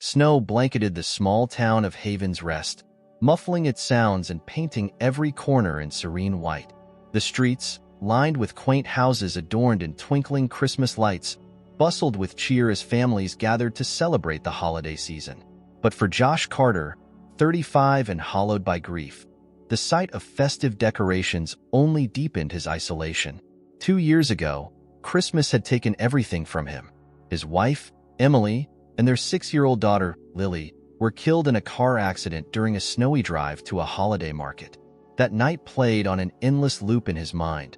Snow blanketed the small town of Haven's Rest, muffling its sounds and painting every corner in serene white. The streets, lined with quaint houses adorned in twinkling Christmas lights, bustled with cheer as families gathered to celebrate the holiday season. But for Josh Carter, 35 and hollowed by grief, the sight of festive decorations only deepened his isolation. 2 years ago, Christmas had taken everything from him. His wife, Emily, and their 6-year-old daughter, Lily, were killed in a car accident during a snowy drive to a holiday market. That night played on an endless loop in his mind.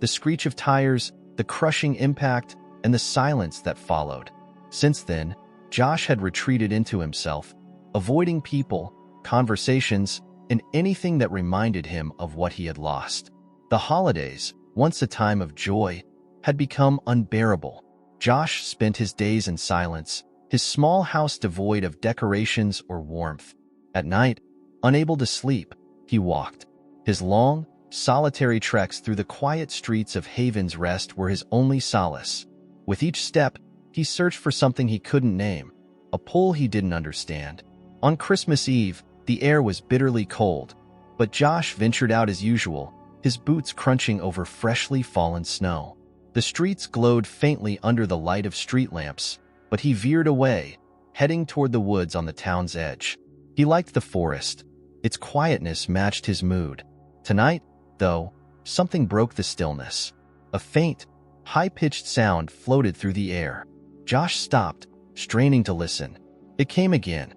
The screech of tires, the crushing impact, and the silence that followed. Since then, Josh had retreated into himself, avoiding people, conversations, and anything that reminded him of what he had lost. The holidays, once a time of joy, had become unbearable. Josh spent his days in silence, his small house devoid of decorations or warmth. At night, unable to sleep, he walked. His long, solitary treks through the quiet streets of Haven's Rest were his only solace. With each step, he searched for something he couldn't name, a pull he didn't understand. On Christmas Eve, the air was bitterly cold, but Josh ventured out as usual, his boots crunching over freshly fallen snow. The streets glowed faintly under the light of street lamps, but he veered away, heading toward the woods on the town's edge. He liked the forest. Its quietness matched his mood. Tonight, though, something broke the stillness. A faint, high-pitched sound floated through the air. Josh stopped, straining to listen. It came again,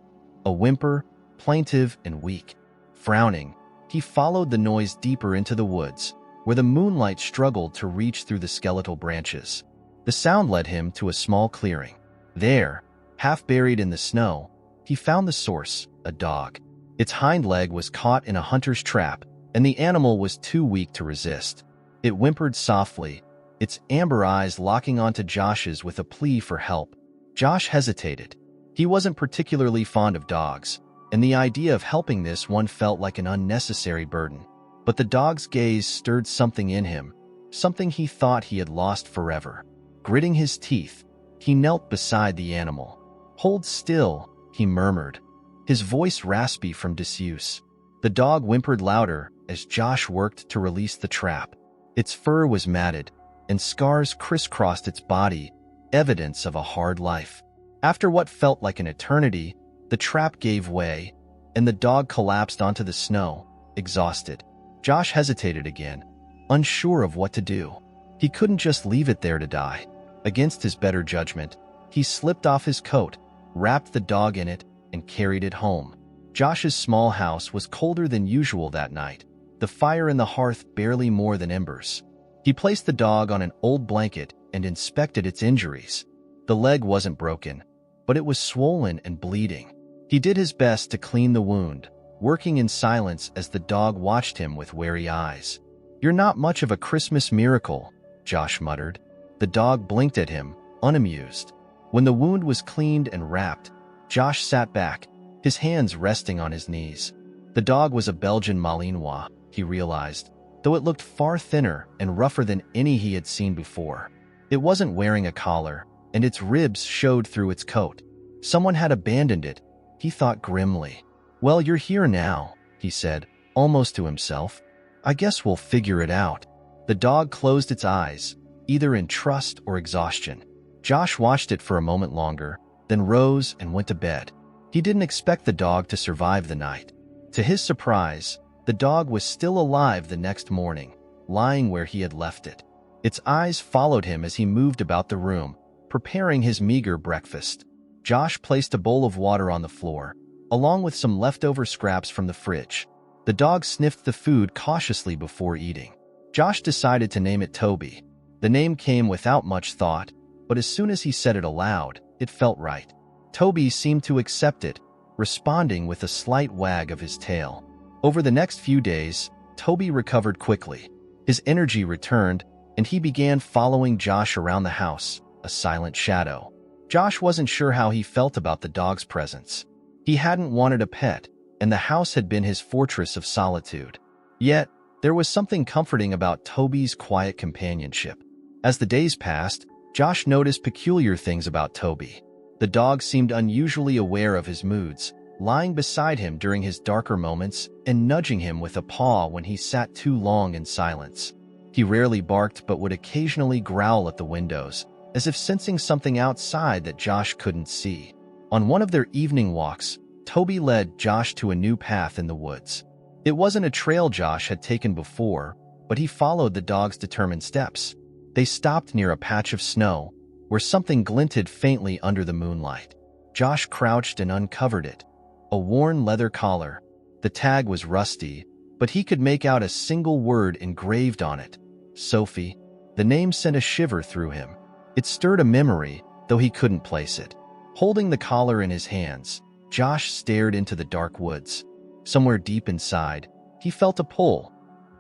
a whimper, plaintive and weak. Frowning, he followed the noise deeper into the woods, where the moonlight struggled to reach through the skeletal branches. The sound led him to a small clearing. There, half buried in the snow, he found the source, a dog. Its hind leg was caught in a hunter's trap, and the animal was too weak to resist. It whimpered softly, its amber eyes locking onto Josh's with a plea for help. Josh hesitated. He wasn't particularly fond of dogs, and the idea of helping this one felt like an unnecessary burden. But the dog's gaze stirred something in him, something he thought he had lost forever. Gritting his teeth, he knelt beside the animal. "Hold still," he murmured, his voice raspy from disuse. The dog whimpered louder as Josh worked to release the trap. Its fur was matted, and scars crisscrossed its body, evidence of a hard life. After what felt like an eternity, the trap gave way, and the dog collapsed onto the snow, exhausted. Josh hesitated again, unsure of what to do. He couldn't just leave it there to die. Against his better judgment, he slipped off his coat, wrapped the dog in it, and carried it home. Josh's small house was colder than usual that night, the fire in the hearth barely more than embers. He placed the dog on an old blanket and inspected its injuries. The leg wasn't broken, but it was swollen and bleeding. He did his best to clean the wound, working in silence as the dog watched him with wary eyes. "You're not much of a Christmas miracle," Josh muttered. The dog blinked at him, unamused. When the wound was cleaned and wrapped, Josh sat back, his hands resting on his knees. The dog was a Belgian Malinois, he realized, though it looked far thinner and rougher than any he had seen before. It wasn't wearing a collar, and its ribs showed through its coat. Someone had abandoned it, he thought grimly. "Well, you're here now," he said, almost to himself. "I guess we'll figure it out." The dog closed its eyes, either in trust or exhaustion. Josh watched it for a moment longer, then rose and went to bed. He didn't expect the dog to survive the night. To his surprise, the dog was still alive the next morning, lying where he had left it. Its eyes followed him as he moved about the room, preparing his meager breakfast. Josh placed a bowl of water on the floor, along with some leftover scraps from the fridge. The dog sniffed the food cautiously before eating. Josh decided to name it Toby. The name came without much thought, but as soon as he said it aloud, it felt right. Toby seemed to accept it, responding with a slight wag of his tail. Over the next few days, Toby recovered quickly. His energy returned, and he began following Josh around the house, a silent shadow. Josh wasn't sure how he felt about the dog's presence. He hadn't wanted a pet, and the house had been his fortress of solitude. Yet, there was something comforting about Toby's quiet companionship. As the days passed, Josh noticed peculiar things about Toby. The dog seemed unusually aware of his moods, lying beside him during his darker moments and nudging him with a paw when he sat too long in silence. He rarely barked but would occasionally growl at the windows, as if sensing something outside that Josh couldn't see. On one of their evening walks, Toby led Josh to a new path in the woods. It wasn't a trail Josh had taken before, but he followed the dog's determined steps. They stopped near a patch of snow, where something glinted faintly under the moonlight. Josh crouched and uncovered it. A worn leather collar. The tag was rusty, but he could make out a single word engraved on it. Sophie. The name sent a shiver through him. It stirred a memory, though he couldn't place it. Holding the collar in his hands, Josh stared into the dark woods. Somewhere deep inside, he felt a pull.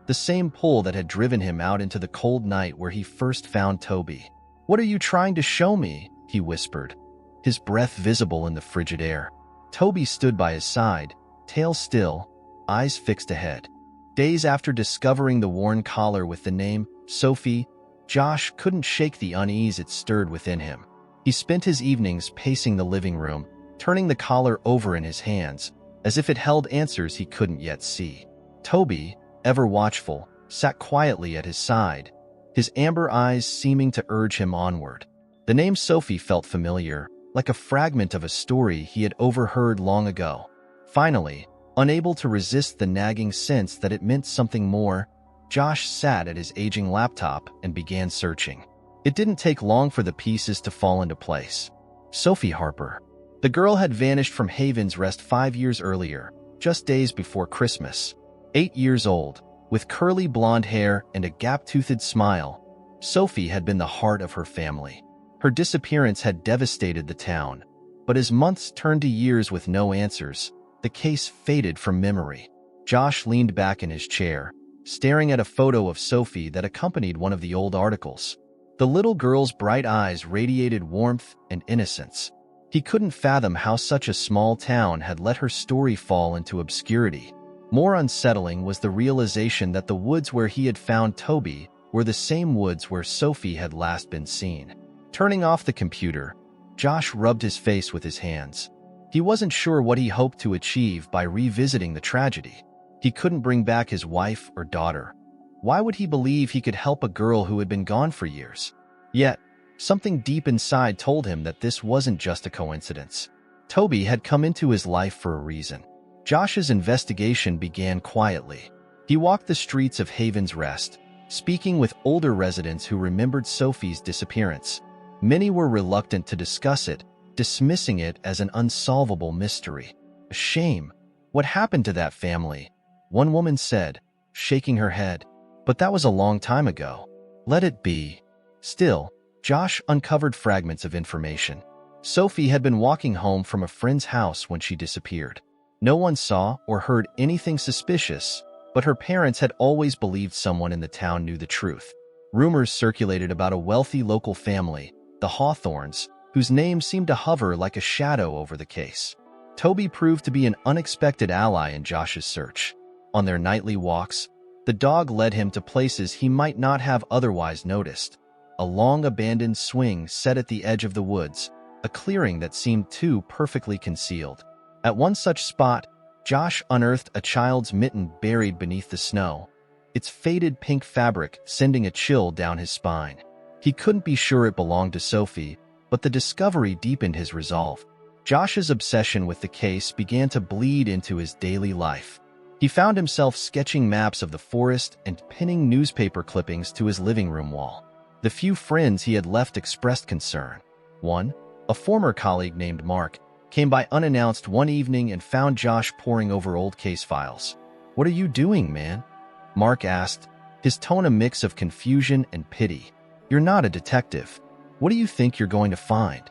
The same pull that had driven him out into the cold night where he first found Toby. "What are you trying to show me?" he whispered, his breath visible in the frigid air. Toby stood by his side, tail still, eyes fixed ahead. Days after discovering the worn collar with the name Sophie, Josh couldn't shake the unease it stirred within him. He spent his evenings pacing the living room, turning the collar over in his hands, as if it held answers he couldn't yet see. Toby, ever watchful, sat quietly at his side, his amber eyes seeming to urge him onward. The name Sophie felt familiar, like a fragment of a story he had overheard long ago. Finally, unable to resist the nagging sense that it meant something more, Josh sat at his aging laptop and began searching. It didn't take long for the pieces to fall into place. Sophie Harper. The girl had vanished from Haven's Rest 5 years earlier, just days before Christmas. 8 years old, with curly blonde hair and a gap-toothed smile, Sophie had been the heart of her family. Her disappearance had devastated the town, but as months turned to years with no answers, the case faded from memory. Josh leaned back in his chair, staring at a photo of Sophie that accompanied one of the old articles. The little girl's bright eyes radiated warmth and innocence. He couldn't fathom how such a small town had let her story fall into obscurity. More unsettling was the realization that the woods where he had found Toby were the same woods where Sophie had last been seen. Turning off the computer, Josh rubbed his face with his hands. He wasn't sure what he hoped to achieve by revisiting the tragedy. He couldn't bring back his wife or daughter. Why would he believe he could help a girl who had been gone for years? Yet, something deep inside told him that this wasn't just a coincidence. Toby had come into his life for a reason. Josh's investigation began quietly. He walked the streets of Haven's Rest, speaking with older residents who remembered Sophie's disappearance. Many were reluctant to discuss it, dismissing it as an unsolvable mystery. A shame. What happened to that family? One woman said, shaking her head. But that was a long time ago. Let it be. Still, Josh uncovered fragments of information. Sophie had been walking home from a friend's house when she disappeared. No one saw or heard anything suspicious, but her parents had always believed someone in the town knew the truth. Rumors circulated about a wealthy local family, the Hawthorns, whose name seemed to hover like a shadow over the case. Toby proved to be an unexpected ally in Josh's search. On their nightly walks, the dog led him to places he might not have otherwise noticed. A long abandoned swing set at the edge of the woods, a clearing that seemed too perfectly concealed. At one such spot, Josh unearthed a child's mitten buried beneath the snow, its faded pink fabric sending a chill down his spine. He couldn't be sure it belonged to Sophie, but the discovery deepened his resolve. Josh's obsession with the case began to bleed into his daily life. He found himself sketching maps of the forest and pinning newspaper clippings to his living room wall. The few friends he had left expressed concern. One, a former colleague named Mark, came by unannounced one evening and found Josh poring over old case files. "What are you doing, man?" Mark asked, his tone a mix of confusion and pity. "You're not a detective. What do you think you're going to find?"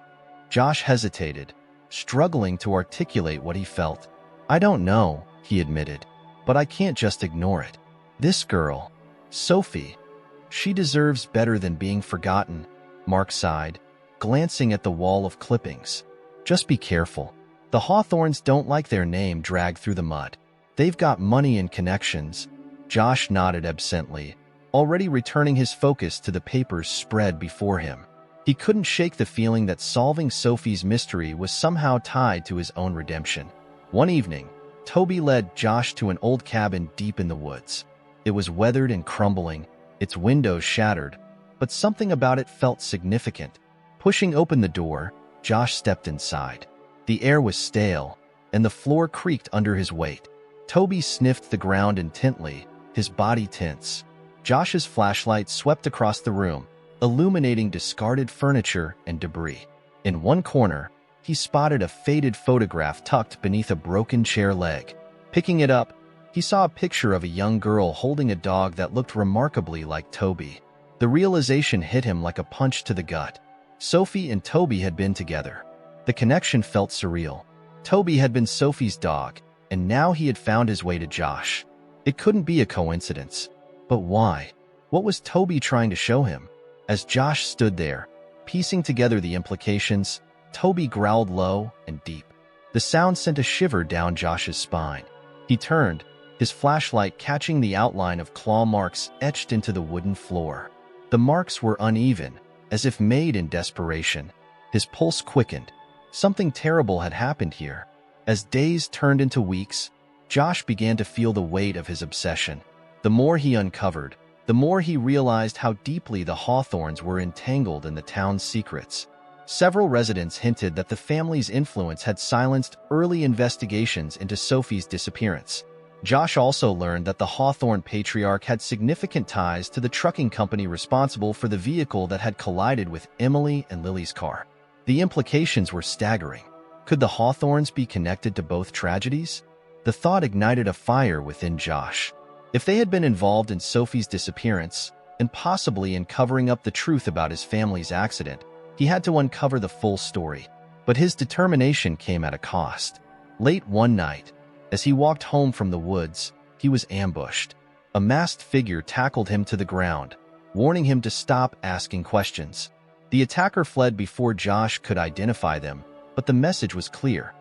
Josh hesitated, struggling to articulate what he felt. "I don't know," he admitted, "but I can't just ignore it. This girl, Sophie, she deserves better than being forgotten," Mark sighed, glancing at the wall of clippings. "Just be careful. The Hawthorns don't like their name dragged through the mud. They've got money and connections." Josh nodded absently, already returning his focus to the papers spread before him. He couldn't shake the feeling that solving Sophie's mystery was somehow tied to his own redemption. One evening, Toby led Josh to an old cabin deep in the woods. It was weathered and crumbling, its windows shattered, but something about it felt significant. Pushing open the door, Josh stepped inside. The air was stale, and the floor creaked under his weight. Toby sniffed the ground intently, his body tense. Josh's flashlight swept across the room, illuminating discarded furniture and debris. In one corner, he spotted a faded photograph tucked beneath a broken chair leg. Picking it up, he saw a picture of a young girl holding a dog that looked remarkably like Toby. The realization hit him like a punch to the gut. Sophie and Toby had been together. The connection felt surreal. Toby had been Sophie's dog, and now he had found his way to Josh. It couldn't be a coincidence. But why? What was Toby trying to show him? As Josh stood there, piecing together the implications, Toby growled low and deep. The sound sent a shiver down Josh's spine. He turned, his flashlight catching the outline of claw marks etched into the wooden floor. The marks were uneven, as if made in desperation. His pulse quickened. Something terrible had happened here. As days turned into weeks, Josh began to feel the weight of his obsession. The more he uncovered, the more he realized how deeply the Hawthorns were entangled in the town's secrets. Several residents hinted that the family's influence had silenced early investigations into Sophie's disappearance. Josh also learned that the Hawthorne patriarch had significant ties to the trucking company responsible for the vehicle that had collided with Emily and Lily's car. The implications were staggering. Could the Hawthorns be connected to both tragedies? The thought ignited a fire within Josh. If they had been involved in Sophie's disappearance, and possibly in covering up the truth about his family's accident, he had to uncover the full story. But his determination came at a cost. Late one night, as he walked home from the woods, he was ambushed. A masked figure tackled him to the ground, warning him to stop asking questions. The attacker fled before Josh could identify them, but the message was clear.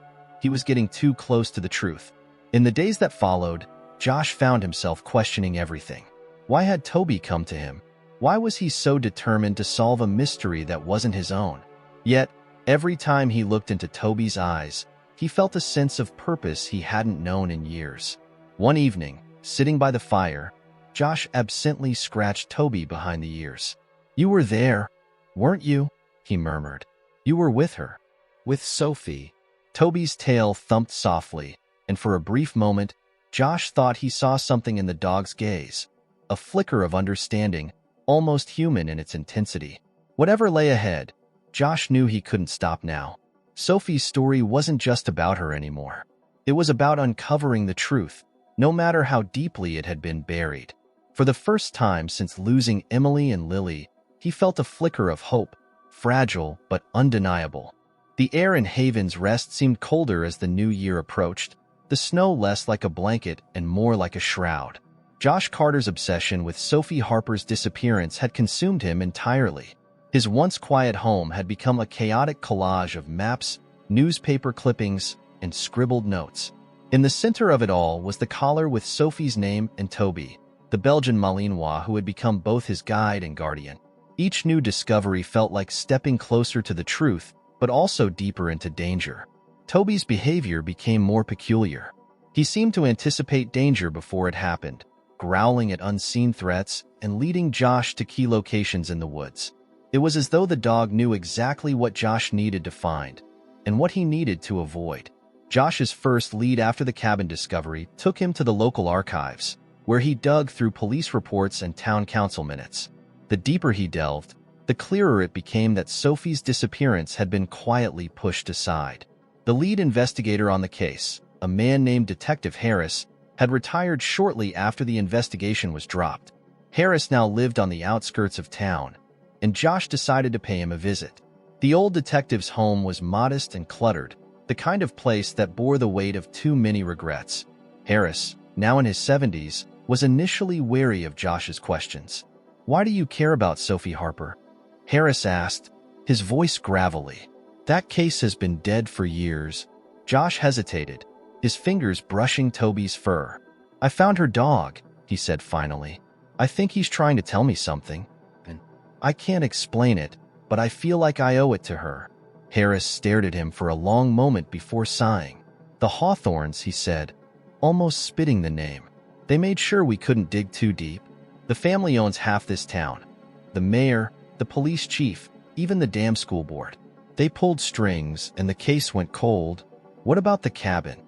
He was getting too close to the truth. In the days that followed, Josh found himself questioning everything. Why had Toby come to him? Why was he so determined to solve a mystery that wasn't his own? Yet, every time he looked into Toby's eyes, he felt a sense of purpose he hadn't known in years. One evening, sitting by the fire, Josh absently scratched Toby behind the ears. "You were there, weren't you?" he murmured. "You were with her." "With Sophie." Toby's tail thumped softly, and for a brief moment, Josh thought he saw something in the dog's gaze. A flicker of understanding, almost human in its intensity. Whatever lay ahead, Josh knew he couldn't stop now. Sophie's story wasn't just about her anymore. It was about uncovering the truth, no matter how deeply it had been buried. For the first time since losing Emily and Lily, he felt a flicker of hope, fragile but undeniable. The air in Haven's Rest seemed colder as the new year approached, the snow less like a blanket and more like a shroud. Josh Carter's obsession with Sophie Harper's disappearance had consumed him entirely. His once quiet home had become a chaotic collage of maps, newspaper clippings, and scribbled notes. In the center of it all was the collar with Sophie's name and Toby, the Belgian Malinois who had become both his guide and guardian. Each new discovery felt like stepping closer to the truth, but also deeper into danger. Toby's behavior became more peculiar. He seemed to anticipate danger before it happened, growling at unseen threats and leading Josh to key locations in the woods. It was as though the dog knew exactly what Josh needed to find and what he needed to avoid. Josh's first lead after the cabin discovery took him to the local archives, where he dug through police reports and town council minutes. The deeper he delved, the clearer it became that Sophie's disappearance had been quietly pushed aside. The lead investigator on the case, a man named Detective Harris, had retired shortly after the investigation was dropped. Harris now lived on the outskirts of town, and Josh decided to pay him a visit. The old detective's home was modest and cluttered, the kind of place that bore the weight of too many regrets. Harris, now in his 70s, was initially wary of Josh's questions. "Why do you care about Sophie Harper?" Harris asked, his voice gravelly. "That case has been dead for years." Josh hesitated, his fingers brushing Toby's fur. "I found her dog," he said finally. "I think he's trying to tell me something. And I can't explain it, but I feel like I owe it to her." Harris stared at him for a long moment before sighing. "The Hawthorns," he said, almost spitting the name. "They made sure we couldn't dig too deep. The family owns half this town. The mayor, the police chief, even the damn school board. They pulled strings, and the case went cold." "What about the cabin?"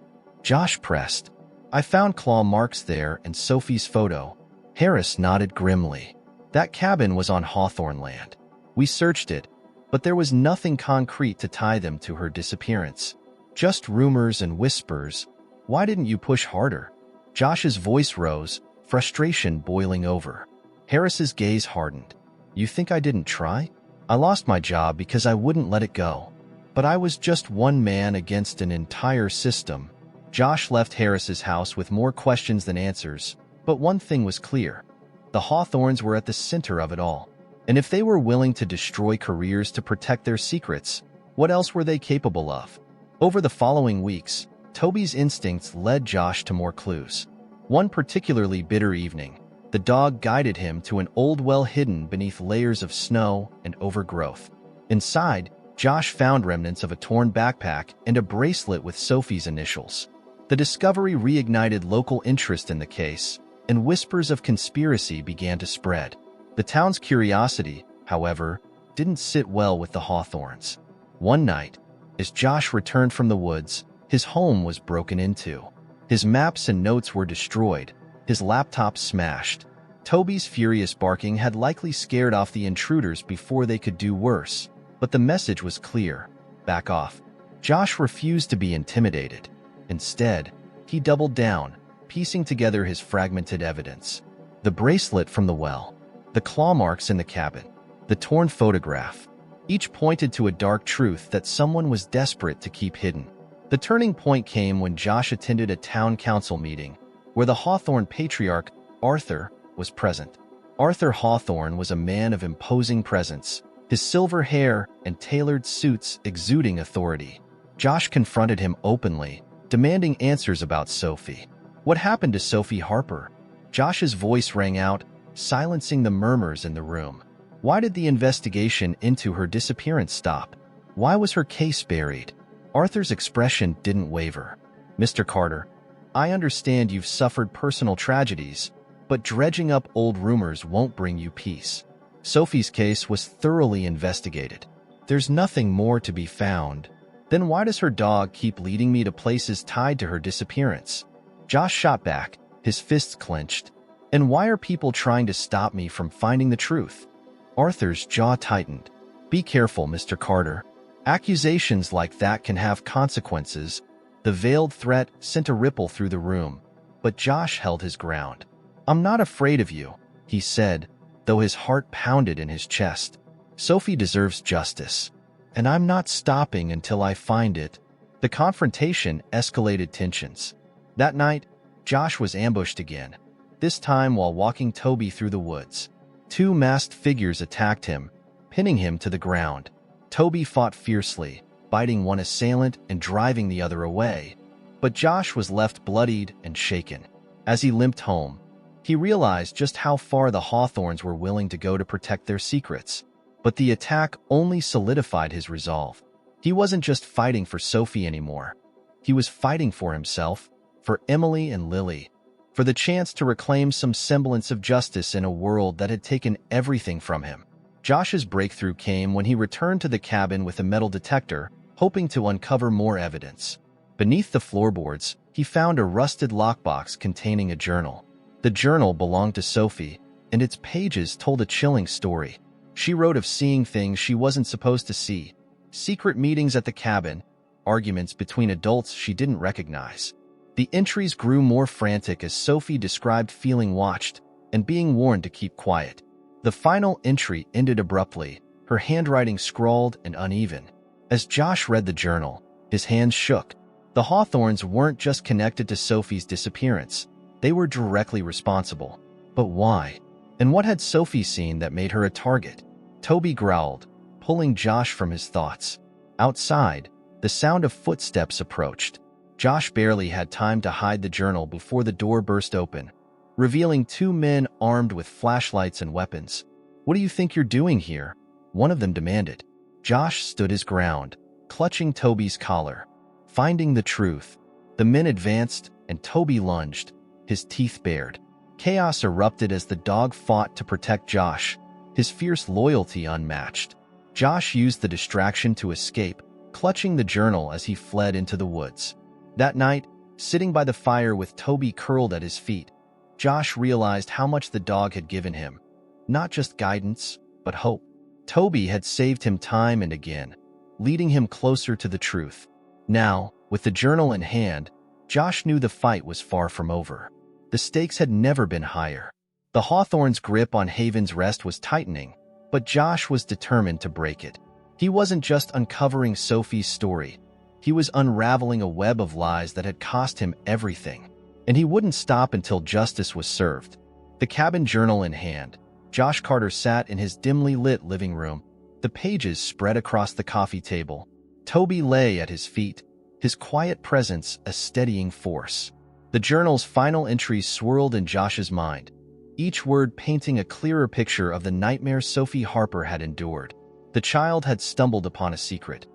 Josh pressed. "I found claw marks there and Sophie's photo." Harris nodded grimly. "That cabin was on Hawthorne land. We searched it, but there was nothing concrete to tie them to her disappearance. Just rumors and whispers. Why didn't you push harder?" Josh's voice rose, frustration boiling over. Harris's gaze hardened. "You think I didn't try? I lost my job because I wouldn't let it go. But I was just one man against an entire system." Josh left Harris's house with more questions than answers, but one thing was clear. The Hawthorns were at the center of it all. And if they were willing to destroy careers to protect their secrets, what else were they capable of? Over the following weeks, Toby's instincts led Josh to more clues. One particularly bitter evening, the dog guided him to an old well hidden beneath layers of snow and overgrowth. Inside, Josh found remnants of a torn backpack and a bracelet with Sophie's initials. The discovery reignited local interest in the case, and whispers of conspiracy began to spread. The town's curiosity, however, didn't sit well with the Hawthorns. One night, as Josh returned from the woods, his home was broken into. His maps and notes were destroyed, his laptop smashed. Toby's furious barking had likely scared off the intruders before they could do worse, but the message was clear: back off. Josh refused to be intimidated. Instead, he doubled down, piecing together his fragmented evidence. The bracelet from the well, the claw marks in the cabin, the torn photograph. Each pointed to a dark truth that someone was desperate to keep hidden. The turning point came when Josh attended a town council meeting, where the Hawthorne patriarch, Arthur, was present. Arthur Hawthorne was a man of imposing presence, his silver hair and tailored suits exuding authority. Josh confronted him openly, demanding answers about Sophie. What happened to Sophie Harper? Josh's voice rang out, silencing the murmurs in the room. Why did the investigation into her disappearance stop? Why was her case buried? Arthur's expression didn't waver. "Mr. Carter, I understand you've suffered personal tragedies, but dredging up old rumors won't bring you peace. Sophie's case was thoroughly investigated. There's nothing more to be found. Then why does her dog keep leading me to places tied to her disappearance?" Josh shot back, his fists clenched. "And why are people trying to stop me from finding the truth?" Arthur's jaw tightened. "Be careful, Mr. Carter. Accusations like that can have consequences." The veiled threat sent a ripple through the room, but Josh held his ground. "I'm not afraid of you," he said, though his heart pounded in his chest. "Sophie deserves justice, and I'm not stopping until I find it." The confrontation escalated tensions. That night, Josh was ambushed again, this time while walking Toby through the woods. Two masked figures attacked him, pinning him to the ground. Toby fought fiercely, biting one assailant and driving the other away. But Josh was left bloodied and shaken. As he limped home, he realized just how far the Hawthorns were willing to go to protect their secrets. But the attack only solidified his resolve. He wasn't just fighting for Sophie anymore. He was fighting for himself, for Emily and Lily, for the chance to reclaim some semblance of justice in a world that had taken everything from him. Josh's breakthrough came when he returned to the cabin with a metal detector, hoping to uncover more evidence. Beneath the floorboards, he found a rusted lockbox containing a journal. The journal belonged to Sophie, and its pages told a chilling story. She wrote of seeing things she wasn't supposed to see, secret meetings at the cabin, arguments between adults she didn't recognize. The entries grew more frantic as Sophie described feeling watched and being warned to keep quiet. The final entry ended abruptly, her handwriting scrawled and uneven. As Josh read the journal, his hands shook. The Hawthorns weren't just connected to Sophie's disappearance. They were directly responsible. But why? And what had Sophie seen that made her a target? Toby growled, pulling Josh from his thoughts. Outside, the sound of footsteps approached. Josh barely had time to hide the journal before the door burst open, revealing two men armed with flashlights and weapons. "What do you think you're doing here?" one of them demanded. Josh stood his ground, clutching Toby's collar. Finding the truth, the men advanced and Toby lunged, his teeth bared. Chaos erupted as the dog fought to protect Josh, his fierce loyalty unmatched. Josh used the distraction to escape, clutching the journal as he fled into the woods. That night, sitting by the fire with Toby curled at his feet, Josh realized how much the dog had given him. Not just guidance, but hope. Toby had saved him time and again, leading him closer to the truth. Now, with the journal in hand, Josh knew the fight was far from over. The stakes had never been higher. The Hawthorne's grip on Haven's Rest was tightening, but Josh was determined to break it. He wasn't just uncovering Sophie's story. He was unraveling a web of lies that had cost him everything. And he wouldn't stop until justice was served. The cabin journal in hand, Josh Carter sat in his dimly lit living room, the pages spread across the coffee table. Toby lay at his feet, his quiet presence a steadying force. The journal's final entries swirled in Josh's mind, each word painting a clearer picture of the nightmare Sophie Harper had endured. The child had stumbled upon a secret,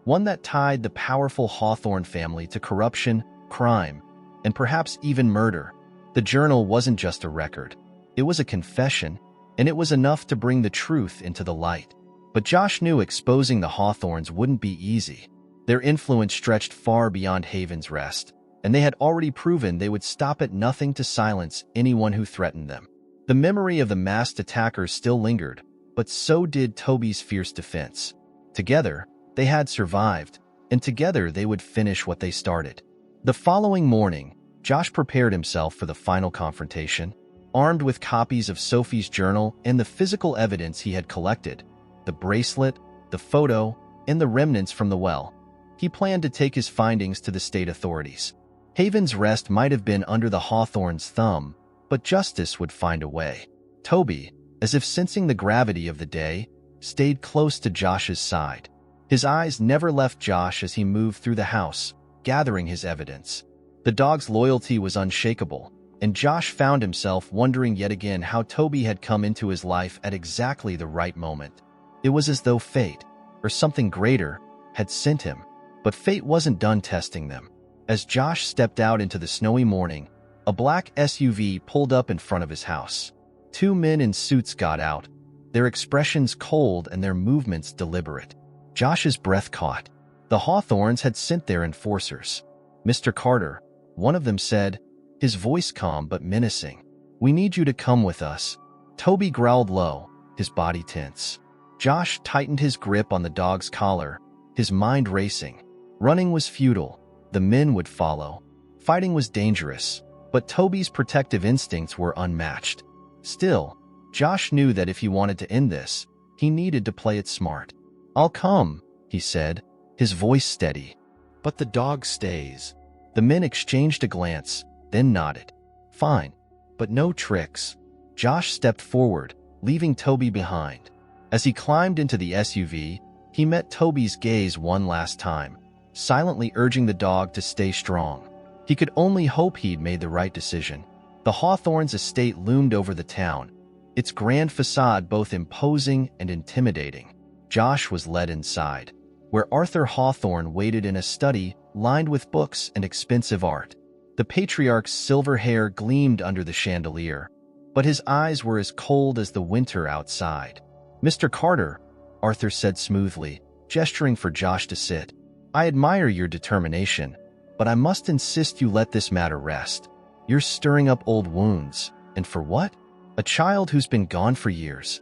one that tied the powerful Hawthorne family to corruption, crime, and perhaps even murder. The journal wasn't just a record. It was a confession, and it was enough to bring the truth into the light. But Josh knew exposing the Hawthornes wouldn't be easy. Their influence stretched far beyond Haven's Rest, and they had already proven they would stop at nothing to silence anyone who threatened them. The memory of the masked attackers still lingered, but so did Toby's fierce defense. Together, they had survived, and together they would finish what they started. The following morning, Josh prepared himself for the final confrontation, armed with copies of Sophie's journal and the physical evidence he had collected, the bracelet, the photo, and the remnants from the well. He planned to take his findings to the state authorities. Haven's Rest might have been under the Hawthorne's thumb, but justice would find a way. Toby, as if sensing the gravity of the day, stayed close to Josh's side. His eyes never left Josh as he moved through the house, gathering his evidence. The dog's loyalty was unshakable, and Josh found himself wondering yet again how Toby had come into his life at exactly the right moment. It was as though fate, or something greater, had sent him, but fate wasn't done testing them. As Josh stepped out into the snowy morning, a black SUV pulled up in front of his house. Two men in suits got out, their expressions cold and their movements deliberate. Josh's breath caught. The Hawthornes had sent their enforcers. "Mr. Carter," one of them said, his voice calm but menacing. "We need you to come with us." Toby growled low, his body tense. Josh tightened his grip on the dog's collar, his mind racing. Running was futile. The men would follow. Fighting was dangerous, but Toby's protective instincts were unmatched. Still, Josh knew that if he wanted to end this, he needed to play it smart. "I'll come," he said, his voice steady. "But the dog stays." The men exchanged a glance, then nodded. "Fine, but no tricks." Josh stepped forward, leaving Toby behind. As he climbed into the SUV, he met Toby's gaze one last time, silently urging the dog to stay strong. He could only hope he'd made the right decision. The Hawthorne's estate loomed over the town, its grand facade both imposing and intimidating. Josh was led inside, where Arthur Hawthorne waited in a study lined with books and expensive art. The patriarch's silver hair gleamed under the chandelier, but his eyes were as cold as the winter outside. "Mr. Carter," Arthur said smoothly, gesturing for Josh to sit. "I admire your determination, but I must insist you let this matter rest. You're stirring up old wounds, and for what? A child who's been gone for years."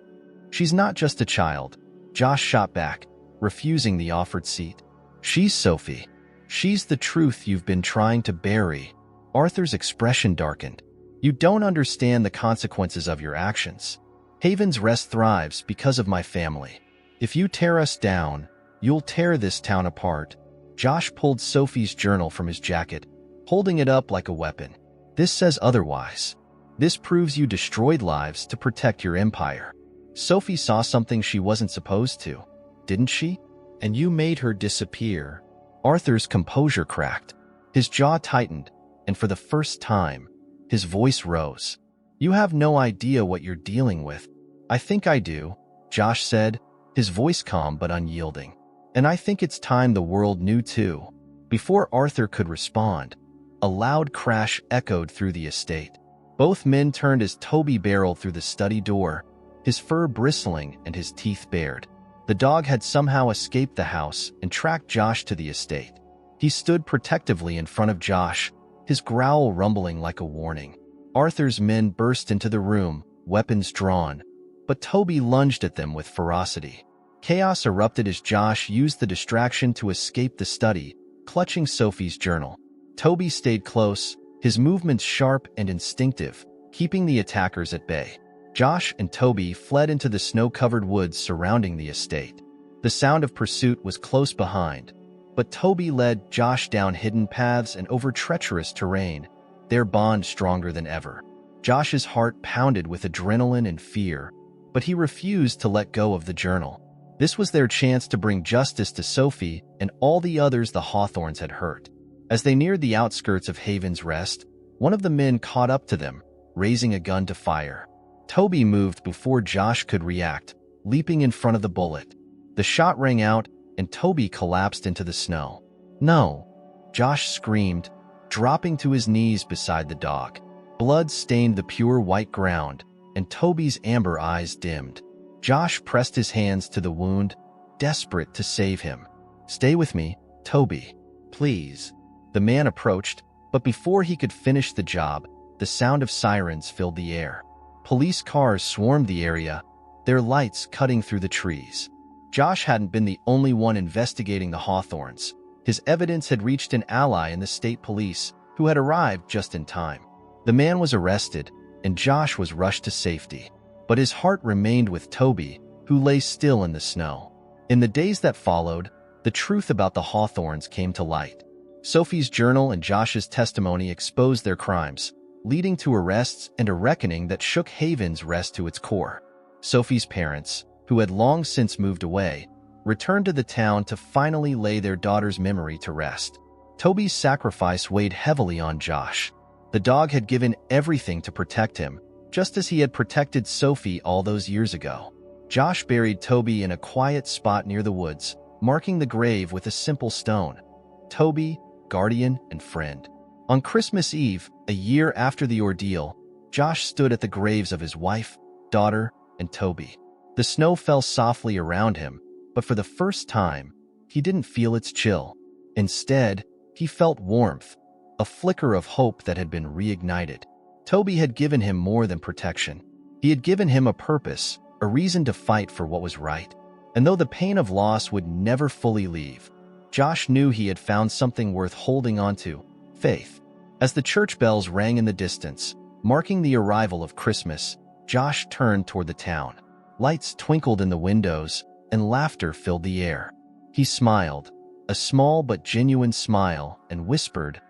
"She's not just a child," Josh shot back, refusing the offered seat. "She's Sophie. She's the truth you've been trying to bury." Arthur's expression darkened. "You don't understand the consequences of your actions. Haven's Rest thrives because of my family. If you tear us down, you'll tear this town apart." Josh pulled Sophie's journal from his jacket, holding it up like a weapon. "This says otherwise. This proves you destroyed lives to protect your empire. Sophie saw something she wasn't supposed to, didn't she? And you made her disappear." Arthur's composure cracked. His jaw tightened, and for the first time, his voice rose. "You have no idea what you're dealing with." "I think I do," Josh said, his voice calm but unyielding. "And I think it's time the world knew too." Before Arthur could respond, a loud crash echoed through the estate. Both men turned as Toby barreled through the study door, his fur bristling and his teeth bared. The dog had somehow escaped the house and tracked Josh to the estate. He stood protectively in front of Josh, his growl rumbling like a warning. Arthur's men burst into the room, weapons drawn, but Toby lunged at them with ferocity. Chaos erupted as Josh used the distraction to escape the study, clutching Sophie's journal. Toby stayed close, his movements sharp and instinctive, keeping the attackers at bay. Josh and Toby fled into the snow-covered woods surrounding the estate. The sound of pursuit was close behind, but Toby led Josh down hidden paths and over treacherous terrain, their bond stronger than ever. Josh's heart pounded with adrenaline and fear, but he refused to let go of the journal. This was their chance to bring justice to Sophie and all the others the Hawthorns had hurt. As they neared the outskirts of Haven's Rest, one of the men caught up to them, raising a gun to fire. Toby moved before Josh could react, leaping in front of the bullet. The shot rang out, and Toby collapsed into the snow. "No!" Josh screamed, dropping to his knees beside the dog. Blood stained the pure white ground, and Toby's amber eyes dimmed. Josh pressed his hands to the wound, desperate to save him. "Stay with me, Toby. Please." The man approached, but before he could finish the job, the sound of sirens filled the air. Police cars swarmed the area, their lights cutting through the trees. Josh hadn't been the only one investigating the Hawthorns. His evidence had reached an ally in the state police, who had arrived just in time. The man was arrested, and Josh was rushed to safety. But his heart remained with Toby, who lay still in the snow. In the days that followed, the truth about the Hawthorns came to light. Sophie's journal and Josh's testimony exposed their crimes, leading to arrests and a reckoning that shook Haven's Rest to its core. Sophie's parents, who had long since moved away, returned to the town to finally lay their daughter's memory to rest. Toby's sacrifice weighed heavily on Josh. The dog had given everything to protect him, just as he had protected Sophie all those years ago. Josh buried Toby in a quiet spot near the woods, marking the grave with a simple stone. Toby, guardian and friend. On Christmas Eve, a year after the ordeal, Josh stood at the graves of his wife, daughter, and Toby. The snow fell softly around him, but for the first time, he didn't feel its chill. Instead, he felt warmth, a flicker of hope that had been reignited. Toby had given him more than protection. He had given him a purpose, a reason to fight for what was right. And though the pain of loss would never fully leave, Josh knew he had found something worth holding onto: faith. As the church bells rang in the distance, marking the arrival of Christmas, Josh turned toward the town. Lights twinkled in the windows, and laughter filled the air. He smiled, a small but genuine smile, and whispered,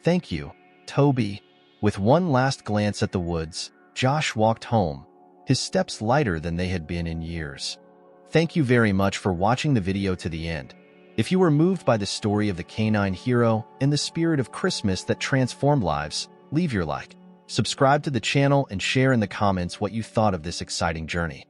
"Thank you, Toby." With one last glance at the woods, Josh walked home, his steps lighter than they had been in years. Thank you very much for watching the video to the end. If you were moved by the story of the canine hero and the spirit of Christmas that transformed lives, leave your like, subscribe to the channel, and share in the comments what you thought of this exciting journey.